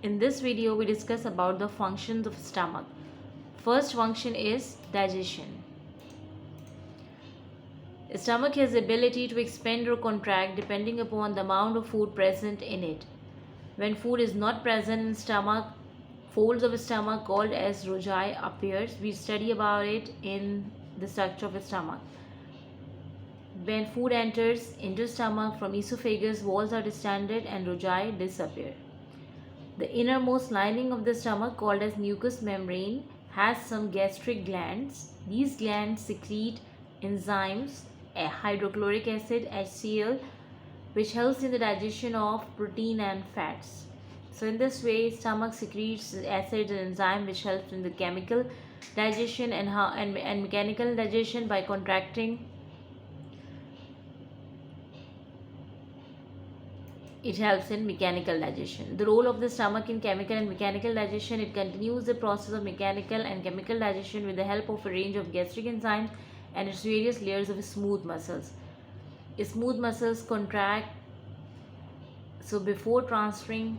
In this video, we discuss about the functions of stomach. First function is digestion. Stomach has the ability to expand or contract depending upon the amount of food present in it. When food is not present in stomach, folds of stomach called as rojai appears. We study about it in the structure of stomach. When food enters into stomach from esophagus, walls are distended and rojai disappear. The innermost lining of the stomach, called as mucous membrane, has some gastric glands. These glands secrete enzymes, hydrochloric acid HCl, which helps in the digestion of protein and fats. So in this way, stomach secretes acids and enzymes which helps in the chemical digestion and mechanical digestion by contracting. It helps in mechanical digestion. The role of the stomach in chemical and mechanical digestion: it continues the process of mechanical and chemical digestion with the help of a range of gastric enzymes and its various layers of smooth muscles. Smooth muscles contract. So before transferring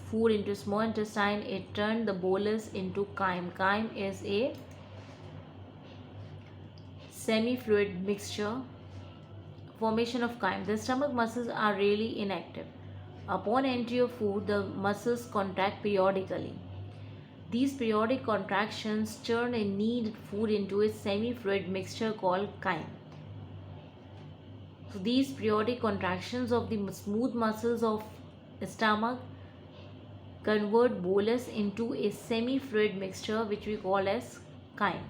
food into small intestine, it turned the bolus into chyme. Chyme is a semi-fluid mixture. Formation of chyme. The stomach muscles are really inactive. Upon entry of food, the muscles contract periodically. These periodic contractions turn a needed food into a semi-fluid mixture called chyme. So these periodic contractions of the smooth muscles of stomach convert bolus into a semi-fluid mixture which we call as chyme.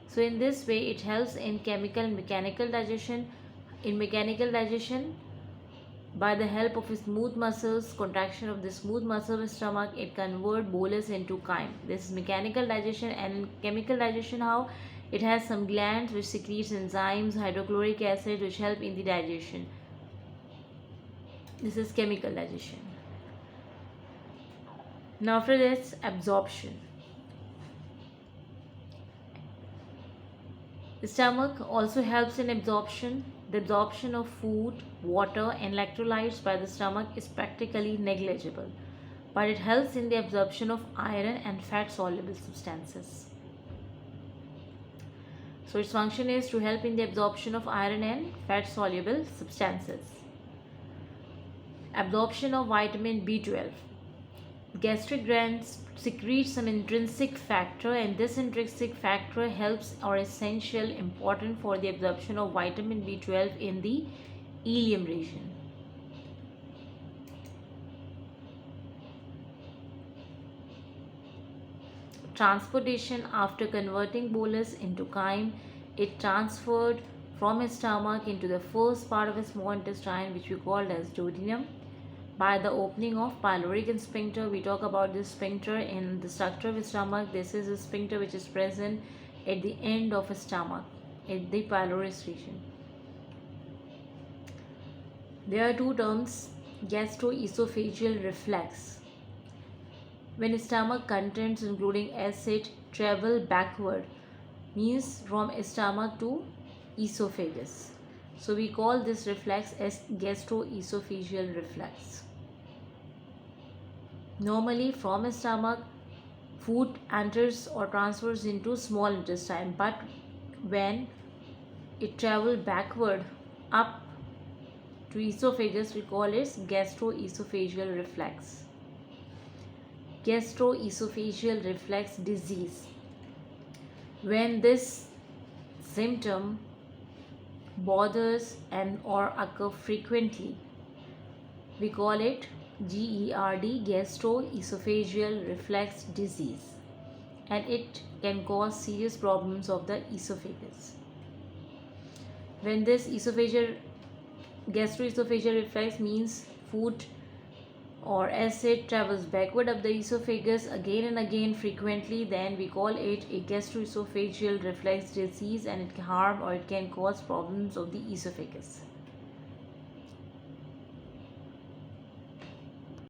So in this way, it helps in chemical and mechanical digestion. In mechanical digestion, by the help of smooth muscles, contraction of the smooth muscle of stomach, it converts bolus into chyme. This is mechanical digestion. And in chemical digestion, how? It has some glands which secretes enzymes, hydrochloric acid, which help in the digestion. This is chemical digestion. Now after this, absorption. The stomach also helps in absorption. The absorption of food, water and electrolytes by the stomach is practically negligible, but it helps in the absorption of iron and fat soluble substances. So its function is to help in the absorption of iron and fat soluble substances. Absorption of vitamin B12. Gastric glands secrete some intrinsic factor, and this intrinsic factor helps or essential important for the absorption of vitamin B12 in the ileum region. Transportation. After converting bolus into chyme, it transferred from stomach into the first part of a small intestine which we call as duodenum by the opening of pyloric sphincter. We talk about this sphincter in the structure of the stomach. This is a sphincter which is present at the end of a stomach, at the pylorus region. There are two terms: gastroesophageal reflex. When stomach contents including acid travel backward, means from stomach to esophagus. So we call this reflex as gastroesophageal reflex. Normally from stomach, food enters or transfers into small intestine, but when it travels backward up to esophagus, we call it gastroesophageal reflex. Gastroesophageal reflex disease. When this symptom bothers and or occur frequently, we call it GERD, gastroesophageal reflex disease, and it can cause serious problems of the esophagus. When this gastroesophageal reflex means food or acid travels backward up the esophagus again and again frequently, then we call it a gastroesophageal reflex disease, and it can harm or it can cause problems of the esophagus.